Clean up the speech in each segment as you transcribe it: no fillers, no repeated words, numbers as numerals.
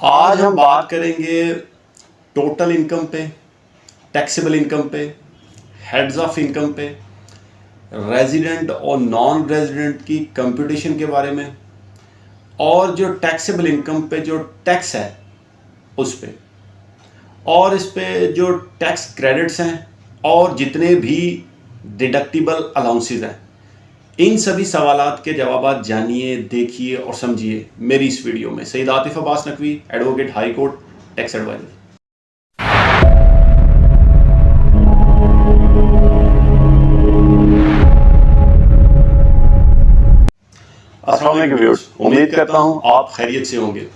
आज हम बात करेंगे टोटल इनकम पे, टैक्सेबल इनकम पे, हेड्स ऑफ इनकम पे, रेजिडेंट और नॉन रेजिडेंट की कंप्यूटेशन के बारे में, और जो टैक्सेबल इनकम पे जो टैक्स है उस पे, और इस पे जो टैक्स क्रेडिट्स हैं और जितने भी डिडक्टिबल अलाउंसेस हैं, इन सभी सवालात के जवाब जानिए, देखिए और समझिए मेरी इस वीडियो में। Syed Atif Abbas Naqvi, advocate, high court, tax adviser. अस्सलाम वालेकुम व्यूअर्स, उम्मीद करता हूं आप खैरियत से होंगे।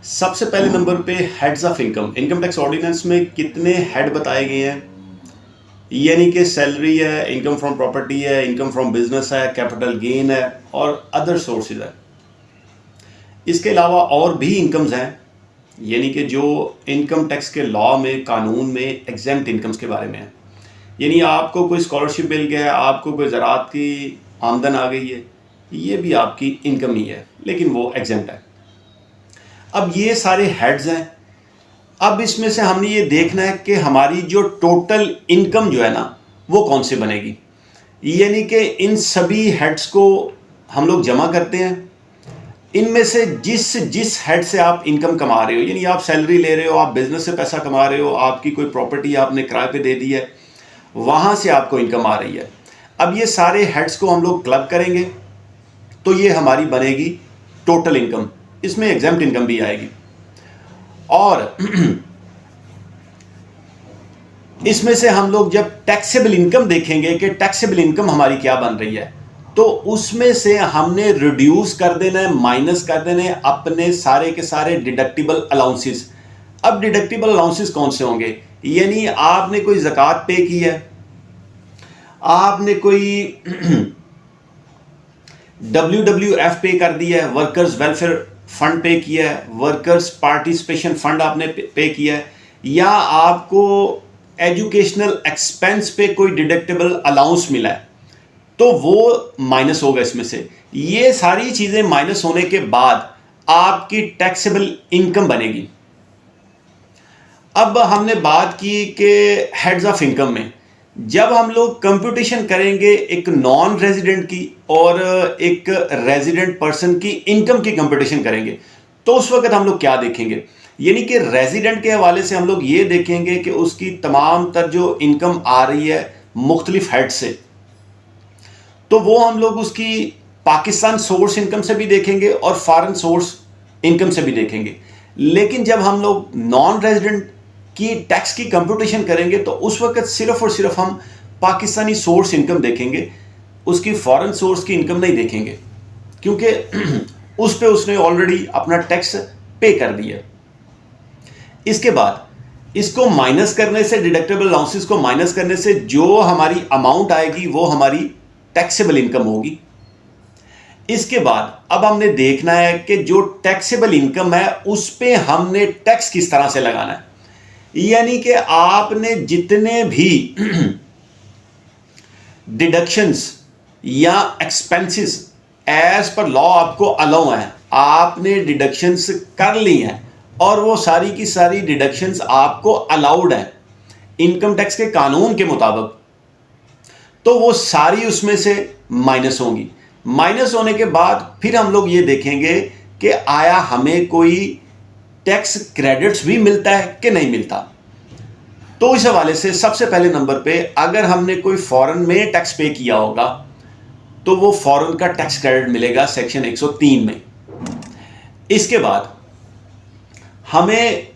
सबसे पहले नंबर पे heads of income. Income tax ordinance में कितने हेड बताए गए हैं, यानी कि सैलरी है, इनकम फ्रॉम प्रॉपर्टी है, इनकम फ्रॉम बिजनेस है, कैपिटल गेन है और अदर सोर्सेज है। इसके अलावा और भी इनकम्स हैं, यानी कि जो इनकम टैक्स के लॉ में, कानून में एग्जेम्प्ट इनकम्स के बारे में है। यानी आपको कोई स्कॉलरशिप मिल गया है, आपको कोई ज़राअत की आमदन आ गई है, ये भी आपकी इनकम ही है, लेकिन वो एग्जेम्प्ट है। अब ये सारे हेड्स हैं। अब इसमें से हमने ये देखना है कि हमारी जो टोटल इनकम जो है ना, वो कौन से बनेगी। यानी कि इन सभी हेड्स को हम लोग जमा करते हैं। इनमें से जिस जिस हेड से आप इनकम कमा रहे हो, यानी आप सैलरी ले रहे हो, आप बिजनेस से पैसा कमा रहे हो, आपकी कोई प्रॉपर्टी आपने किराए पे दे दी है, वहाँ से आपको इनकम आ रही है। अब ये सारे हेड्स को हम लोग क्लब करेंगे तो ये हमारी बनेगी टोटल इनकम। इसमें एग्जेम्प्ट इनकम भी आएगी। और इसमें से हम लोग जब टैक्सेबल इनकम देखेंगे कि टैक्सेबल इनकम हमारी क्या बन रही है, तो उसमें से हमने रिड्यूस कर देना है, माइनस कर देना है अपने सारे के सारे डिडक्टिबल अलाउंसेस। अब डिडक्टिबल अलाउंसेस कौन से होंगे, यानी आपने कोई ज़कात पे की है, आपने कोई WWF पे कर दिया है, वर्कर्स वेलफेयर फंड पे किया है, वर्कर्स पार्टिसिपेशन फंड आपने पे किया है, या आपको एजुकेशनल एक्सपेंस पे कोई डिडक्टेबल अलाउंस मिला है, तो वो माइनस होगा इसमें से। ये सारी चीज़ें माइनस होने के बाद आपकी टैक्सेबल इनकम बनेगी। अब हमने बात की कि हेड्स ऑफ इनकम में जब हम लोग कंप्यूटेशन करेंगे एक नॉन रेजिडेंट की और एक रेजिडेंट पर्सन की इनकम की कंप्यूटेशन करेंगे, तो उस वक्त हम लोग क्या देखेंगे, यानी कि रेजिडेंट के हवाले से हम लोग ये देखेंगे कि उसकी तमाम तर जो इनकम आ रही है मुख्तलिफ हेड से, तो वो हम लोग उसकी पाकिस्तान सोर्स इनकम से भी देखेंगे और फॉरेन सोर्स इनकम से भी देखेंगे। लेकिन जब हम लोग नॉन रेजिडेंट की टैक्स की कंप्यूटेशन करेंगे तो उस वक्त सिर्फ और सिर्फ हम पाकिस्तानी सोर्स इनकम देखेंगे, उसकी फॉरेन सोर्स की इनकम नहीं देखेंगे, क्योंकि उस पे उसने ऑलरेडी अपना टैक्स पे कर दिया। इसके बाद इसको माइनस करने से, डिडक्टेबल अलाउंसेस को माइनस करने से जो हमारी अमाउंट आएगी वो हमारी टैक्सेबल इनकम होगी। इसके बाद अब हमने देखना है कि जो टैक्सेबल इनकम है उस पे हमने टैक्स किस तरह से लगाना है। यानी कि आपने जितने भी डिडक्शंस या एक्सपेंसेस एज पर लॉ आपको अलाउ हैं, आपने डिडक्शंस कर ली हैं और वो सारी की सारी डिडक्शंस आपको अलाउड हैं इनकम टैक्स के कानून के मुताबिक, तो वो सारी उसमें से माइनस होंगी। माइनस होने के बाद फिर हम लोग ये देखेंगे कि आया हमें कोई टैक्स क्रेडिट्स भी मिलता है कि नहीं मिलता। तो इस हवाले से सबसे पहले नंबर पे अगर हमने कोई फॉरेन में टैक्स पे किया होगा तो वो फॉरेन का टैक्स क्रेडिट मिलेगा सेक्शन 103 में। इसके बाद हमें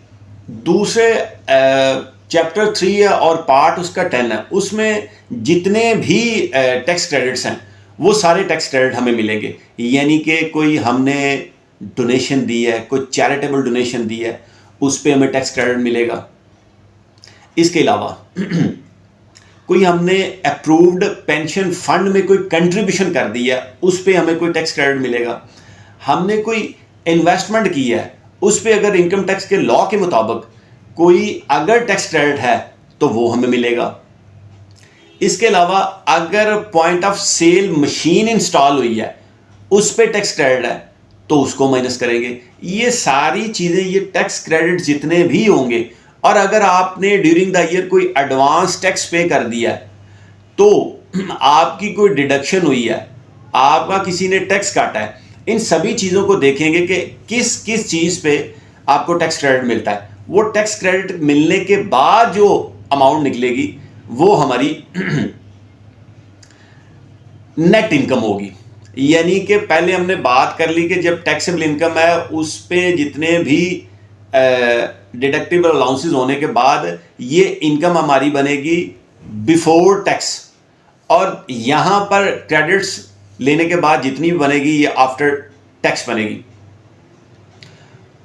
दूसरे चैप्टर 3 है और पार्ट उसका 10 है, उसमें जितने भी टैक्स क्रेडिट्स हैं वो सारे टैक्स क्रेडिट हमें मिलेंगे। यानी कि कोई हमने डोनेशन दी है, कोई चैरिटेबल डोनेशन दी है, उस पर हमें टैक्स क्रेडिट मिलेगा। इसके अलावा कोई हमने अप्रूव्ड पेंशन फंड में कोई कंट्रीब्यूशन कर दी है, उस पर हमें कोई टैक्स क्रेडिट मिलेगा। हमने कोई इन्वेस्टमेंट की है, उस पर अगर इनकम टैक्स के लॉ के मुताबिक कोई अगर टैक्स क्रेडिट है तो वो हमें मिलेगा। इसके अलावा अगर point of sale machine install हुई है, उस पर टैक्स क्रेडिट है तो उसको माइनस करेंगे। ये सारी चीज़ें, ये टैक्स क्रेडिट जितने भी होंगे, और अगर आपने ड्यूरिंग द ईयर कोई एडवांस टैक्स पे कर दिया है, तो आपकी कोई डिडक्शन हुई है, आपका किसी ने टैक्स काटा है, इन सभी चीज़ों को देखेंगे कि किस किस चीज़ पे आपको टैक्स क्रेडिट मिलता है। वो टैक्स क्रेडिट मिलने के बाद जो अमाउंट निकलेगी वो हमारी नेट इनकम होगी। यानी कि पहले हमने बात कर ली कि जब टैक्सेबल इनकम है उस पे जितने भी डिडक्टिबल अलाउंसेस होने के बाद ये इनकम हमारी बनेगी बिफोर टैक्स, और यहाँ पर क्रेडिट्स लेने के बाद जितनी भी बनेगी ये आफ्टर टैक्स बनेगी।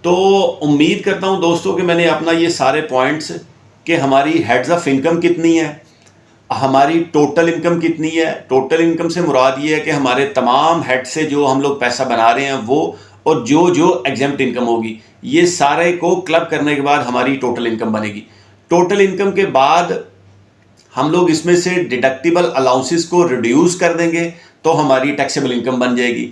तो उम्मीद करता हूँ दोस्तों कि मैंने अपना ये सारे पॉइंट्स कि हमारी हेड्स ऑफ इनकम कितनी है, हमारी टोटल इनकम कितनी है, टोटल इनकम से मुराद ये है कि हमारे तमाम हेड से जो हम लोग पैसा बना रहे हैं वो, और जो जो एग्जेम्प्ट इनकम होगी, ये सारे को क्लब करने के बाद हमारी टोटल इनकम बनेगी। टोटल इनकम के बाद हम लोग इसमें से डिडक्टिबल अलाउंसेस को रिड्यूस कर देंगे तो हमारी टैक्सेबल इनकम बन जाएगी।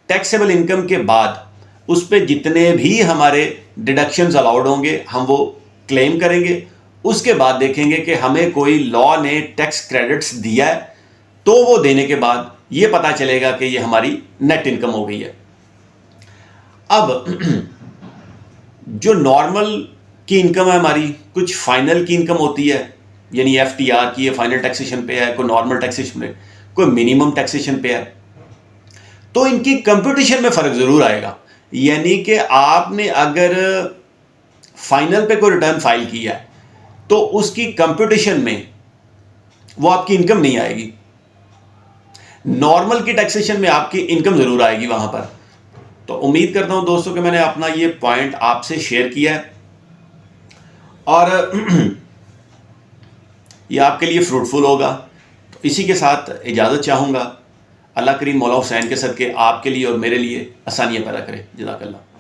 टैक्सेबल इनकम के बाद उस पर जितने भी हमारे डिडक्शंस अलाउड होंगे हम वो क्लेम करेंगे। उसके बाद देखेंगे कि हमें कोई लॉ ने टैक्स क्रेडिट्स दिया है, तो वो देने के बाद ये पता चलेगा कि ये हमारी नेट इनकम हो गई है। अब जो नॉर्मल की इनकम है हमारी, कुछ फाइनल की इनकम होती है, यानी FTR की है, फाइनल टैक्सेशन पे है, कोई नॉर्मल टैक्सेशन पे, कोई मिनिमम टैक्सेशन पे है, तो इनकी कंप्यूटेशन में फ़र्क ज़रूर आएगा। यानी कि आपने अगर फाइनल पे कोई रिटर्न फाइल किया है तो उसकी कंप्यूटेशन में वो आपकी इनकम नहीं आएगी। नॉर्मल की टैक्सेशन में आपकी इनकम ज़रूर आएगी वहाँ पर। तो उम्मीद करता हूँ दोस्तों कि मैंने अपना ये पॉइंट आपसे शेयर किया है और ये आपके लिए फ्रूटफुल होगा। तो इसी के साथ इजाज़त चाहूँगा। अल्लाह करीम मौला हुसैन के सदके आपके लिए और मेरे लिए आसानियाँ पैदा करे। जज़ाकल्लाह।